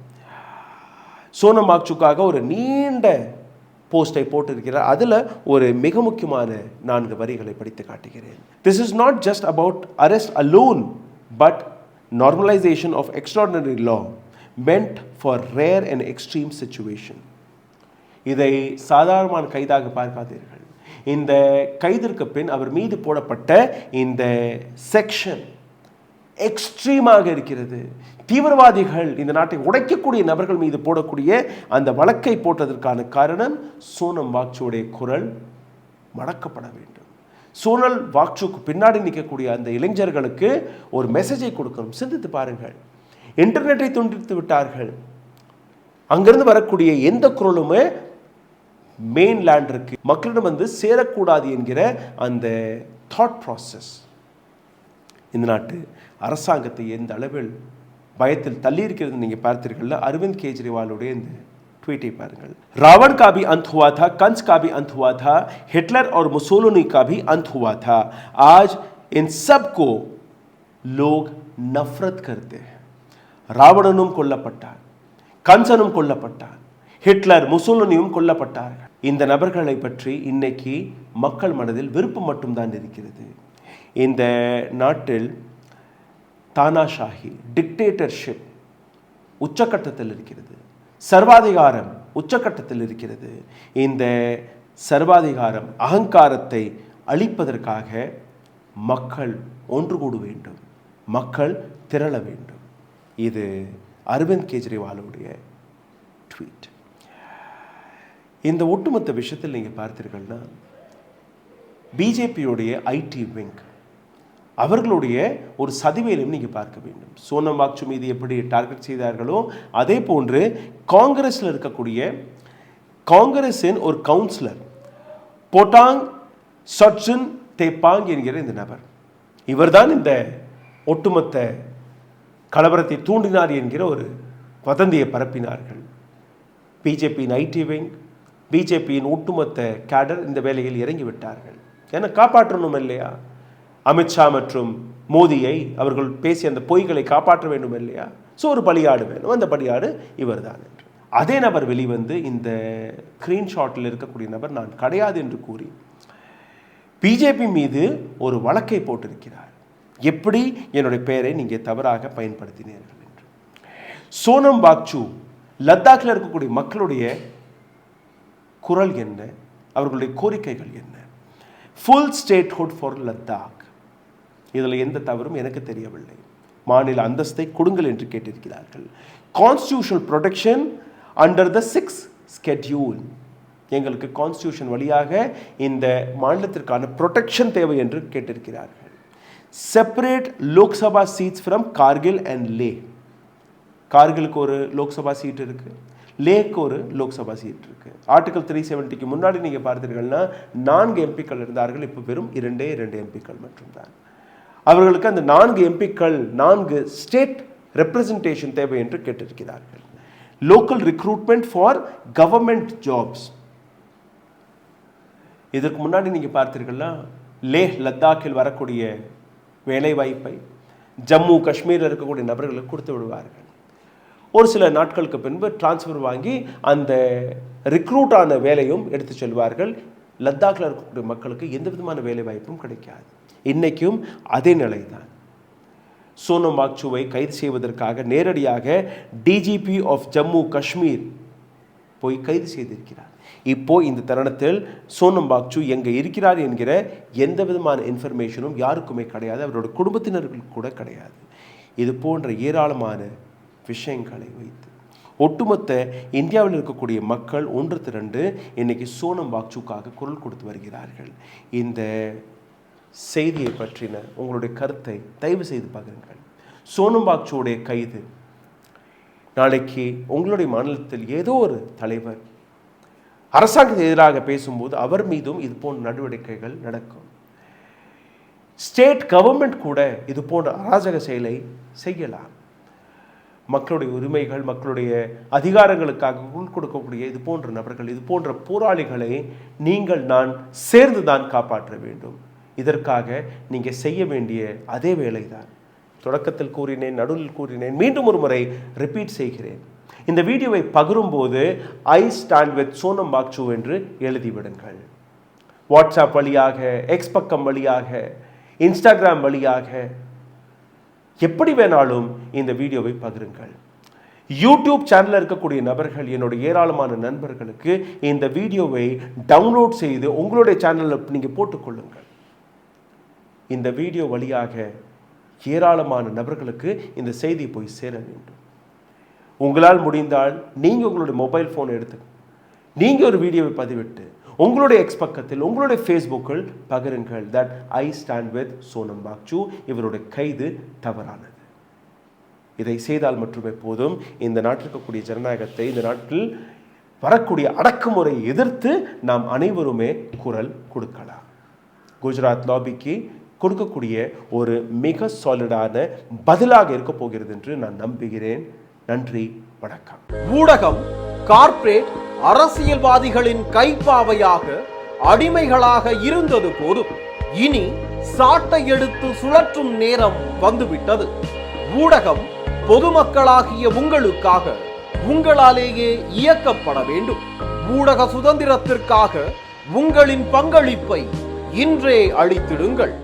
சோனம் வாங்சுக்காக ஒரு நீண்ட போஸ்டை போட்டிருக்கிறார். அதில் ஒரு மிக முக்கியமான 4 வரிகளை படித்து காட்டுகிறேன். This is not just about arrest alone but normalisation of extraordinary law meant for rare and extreme situation. இதை சாதாரணமான கைதாக பார்க்காதீர்கள். இந்த கைதிற்கு பின் அவர் மீது போடப்பட்ட இந்த செக்ஷன் எக்ஸ்ட்ரீமாக இருக்கிறது. தீவிரவாதிகள், இந்த நாட்டை உடைக்கக்கூடிய நபர்கள் மீது போடக்கூடிய அந்த வழக்கை போட்டதற்கான காரணம் சோனம் வாங்சுடைய குரல் மடக்கப்பட வேண்டும். சோனம் வாங்சுக்கு பின்னாடி நிற்கக்கூடிய அந்த இளைஞர்களுக்கு ஒரு மெசேஜை கொடுக்கணும். சிந்தித்து பாருங்கள், இன்டர்நெட்டை துண்டித்து விட்டார்கள். அங்கிருந்து வரக்கூடிய எந்த குரலுமே மெயின் லேண்டிற்கு மக்களிடம் வந்து சேரக்கூடாது என்கிற அந்த தாட் ப்ராசஸ் இந்த நாட்டு அரசாங்கத்தை எந்த அளவில் பயத்தில் தள்ளி இருக்கிறது நீங்கள் பார்த்தீர்கள். அரவிந்த் கெஜ்ரிவாலுடைய இந்த ட்வீட்டை பாருங்கள். रावण का भी अंत हुआ था, कंस का भी अंत हुआ था, हिटलर और मुसोलिनी का भी अंत हुआ था. आज इन सब को लोग नफरत करते हैं. ராவணனும் கொல்லப்பட்டான், கன்சனும் கொல்லப்பட்டான், ஹிட்லர் முசோலினியும் கொல்லப்பட்டார்கள். இந்த நபர்களை பற்றி இன்னைக்கு மக்கள் மனதில் விருப்பம் மட்டும்தான் இருக்கிறது. இந்த நாட்டில் தானாஷாஹி, டிக்டேட்டர்ஷிப் உச்சக்கட்டத்தில் இருக்கிறது. சர்வாதிகாரம் உச்சக்கட்டத்தில் இருக்கிறது. இந்த சர்வாதிகாரம், அகங்காரத்தை அழிப்பதற்காக மக்கள் ஒன்று கூட வேண்டும், மக்கள் திரள வேண்டும். இது அரவிந்த் கெஜ்ரிவாலுடைய ட்வீட். இந்த ஒட்டுமொத்த விஷயத்தில் நீங்கள் பார்த்தீர்கள்னா, பிஜேபியுடைய ஐடி விங் அவர்களுடைய ஒரு சதிவேலையும் நீங்கள் பார்க்க வேண்டும். சோனம் வாங்சு மீது எப்படி டார்கெட் செய்தார்களோ அதே போன்று காங்கிரஸில் இருக்கக்கூடிய காங்கிரஸின் ஒரு கவுன்சிலர் போட்டாங் சட்ஜன் தேப்பாங் என்கிற இந்த நபர், இவர்தான் இந்த ஒட்டுமொத்த கலவரத்தை தூண்டினார் என்கிற ஒரு வதந்தியை பரப்பினார்கள். பிஜேபியின் ஐடி விங், பிஜேபியின் ஒட்டுமொத்த கேடர் இந்த வேலையில் இறங்கிவிட்டார்கள். ஏன்னா காப்பாற்றணும் இல்லையா? அமித்ஷா மற்றும் மோடியை அவர்கள் பேசிய அந்த பொய்களை காப்பாற்ற வேண்டும் இல்லையா? ஸோ ஒரு பலியாடு வேணும், அந்த பலியாடு இவர் தான் என்று அதே நபர் வெளிவந்து இந்த ஸ்க்ரீன்ஷாட்டில் இருக்கக்கூடிய நபர் நான் கிடையாது என்று கூறி பிஜேபி மீது ஒரு வழக்கை போட்டிருக்கிறார். எப்படி என்னுடைய பெயரை நீங்கள் தவறாக பயன்படுத்தினீர்கள் என்று. சோனம் வாங்சு லத்தாக்கில் இருக்கக்கூடிய மக்களுடைய குரல் என்ன, அவர்களுடைய கோரிக்கைகள் என்ன? ஃபுல் ஸ்டேட்ஹுட் ஃபார் லத்தாக், இதில் எந்த தவறும் எனக்கு தெரியவில்லை. மாநில அந்தஸ்தை கொடுங்கள் என்று கேட்டிருக்கிறார்கள். Constitutional protection under the 6th schedule, எங்களுக்கு கான்ஸ்டியூஷன் வழியாக இந்த மாநிலத்திற்கான ப்ரொடெக்ஷன் தேவை என்று கேட்டிருக்கிறார்கள். Separate Lok Sabha seeds from Kargil and லே, கார்கிலுக்கு ஒரு லோக்சபா சீட் இருக்கு, லேக்கு ஒரு லோக்சபா சீட் இருக்கு. ஆர்டிகல் 370க்கு முன்னாடி நீங்க பார்த்தீர்கள்னா 4 எம்பிக்கள் இருந்தார்கள், இப்போ வெறும் 2 எம்பிக்கள் மட்டும்தான். அவர்களுக்கு அந்த 4 எம்பிக்கள் 4 ஸ்டேட் ரெப்ரசன்டேஷன் தேவை என்று கேட்டிருக்கிறார்கள். Local recruitment for government jobs, இதற்கு முன்னாடி நீங்க பார்த்தீர்கள்னா லே லத்தாக்கில் வரக்கூடிய வேலை வாய்ப்பை ஜம்மு காஷ்மீரில் இருக்கக்கூடிய நபர்களுக்கு கொடுத்து விடுவார்கள். ஒரு சில நாட்களுக்கு பின்பு டிரான்ஸ்ஃபர் வாங்கி அந்த ரிக்ரூட் ஆன வேலையும் எடுத்து செல்வார்கள். லத்தாக்கில் இருக்கக்கூடிய மக்களுக்கு எந்த விதமான வேலை வாய்ப்பும் கிடைக்காது. இன்னைக்கும் அதே நிலை தான். சோனம் வாங்சுவை கைது செய்வதற்காக நேரடியாக டிஜிபி ஆஃப் ஜம்மு காஷ்மீர் போய் கைது செய்திருக்கிறார். இப்போ இந்த தருணத்தில் சோனம் வாங்சு எங்கே இருக்கிறார் என்கிற எந்த விதமான இன்ஃபர்மேஷனும் யாருக்குமே கிடையாது, அவரோட குடும்பத்தினர்களுக்கு கூட கிடையாது. இது போன்ற ஏராளமான விஷயங்களை வைத்து ஒட்டுமொத்த இந்தியாவில் இருக்கக்கூடிய மக்கள் ஒன்று திரண்டு இன்னைக்கு சோனம் வாங்சுக்காக குரல் கொடுத்து வருகிறார்கள். இந்த செய்தியை பற்றின உங்களுடைய கருத்தை தயவு செய்து பகிருங்கள். சோனம் வாங்சுடைய கைது, நாளைக்கு உங்களுடைய மாநிலத்தில் ஏதோ ஒரு தலைவர் அரசாங்கத்துக்கு எதிராக பேசும்போது அவர் மீதும் இது போன்ற நடவடிக்கைகள் நடக்கும். ஸ்டேட் கவர்மெண்ட் கூட இது போன்ற அராஜக செயலை செய்யலாம். மக்களுடைய உரிமைகள், மக்களுடைய அதிகாரங்களுக்காக கொடுக்கக்கூடிய இது போன்ற நபர்கள், இது போன்ற போராளிகளை நீங்கள் நான் சேர்ந்து தான் காப்பாற்ற வேண்டும். இதற்காக நீங்கள் செய்ய வேண்டிய அதே வேலைதான். தொடக்கத்தில் கூறினேன், நடுவில் கூறினேன், மீண்டும் ஒரு முறை ரிப்பீட் செய்கிறேன். இந்த வீடியோவை பகிரும்போது ஐ ஸ்டாண்ட் வித் சோனம் வாங்சு என்று எழுதிவிடுங்கள். வாட்ஸ்அப் வழியாக, எக்ஸ் பக்கம் வழியாக, இன்ஸ்டாகிராம் வழியாக, எப்படி வேணாலும் இந்த வீடியோவை பகிருங்கள். யூடியூப் சேனலில் இருக்கக்கூடிய நபர்கள், என்னுடைய ஏராளமான நண்பர்களுக்கு இந்த வீடியோவை டவுன்லோட் செய்து உங்களுடைய சேனலில் நீங்கள் போட்டுக்கொள்ளுங்கள். இந்த வீடியோ வழியாக ஏராளமான நபர்களுக்கு இந்த செய்தி போய் சேர வேண்டும். உங்களால் முடிந்தால் நீங்கள் உங்களுடைய மொபைல் ஃபோன் எடுத்து நீங்கள் ஒரு வீடியோவை பதிவிட்டு உங்களுடைய எக்ஸ் பக்கத்தில், உங்களுடைய ஃபேஸ்புக்கில் பகிருங்கள். That I stand with Sonam Wangchuk, இவருடைய கைது தவறானது. இதை செய்தால் மட்டுமே போதும் இந்த நாட்டில் இருக்கக்கூடிய ஜனநாயகத்தை, இந்த நாட்டில் வரக்கூடிய அடக்குமுறையை எதிர்த்து நாம் அனைவருமே குரல் கொடுக்கலாம். குஜராத் லாபிக்கு கொடுக்கக்கூடிய ஒரு மிக சாலிடான பதிலாக இருக்க போகிறது என்று நான் நம்புகிறேன். நன்றி, வணக்கம். ஊடகம் கார்ப்பரேட் அரசியல்வாதிகளின் கைப்பாவையாக, அடிமைகளாக இருந்தது போதும். இனி சாட்டை எடுத்து சுழற்றும் நேரம் வந்துவிட்டது. ஊடகம் பொதுமக்களாகிய உங்களுக்காக, உங்களாலேயே இயக்கப்பட வேண்டும். ஊடக சுதந்திரத்திற்காக உங்களின் பங்களிப்பை இன்றே அளித்திடுங்கள்.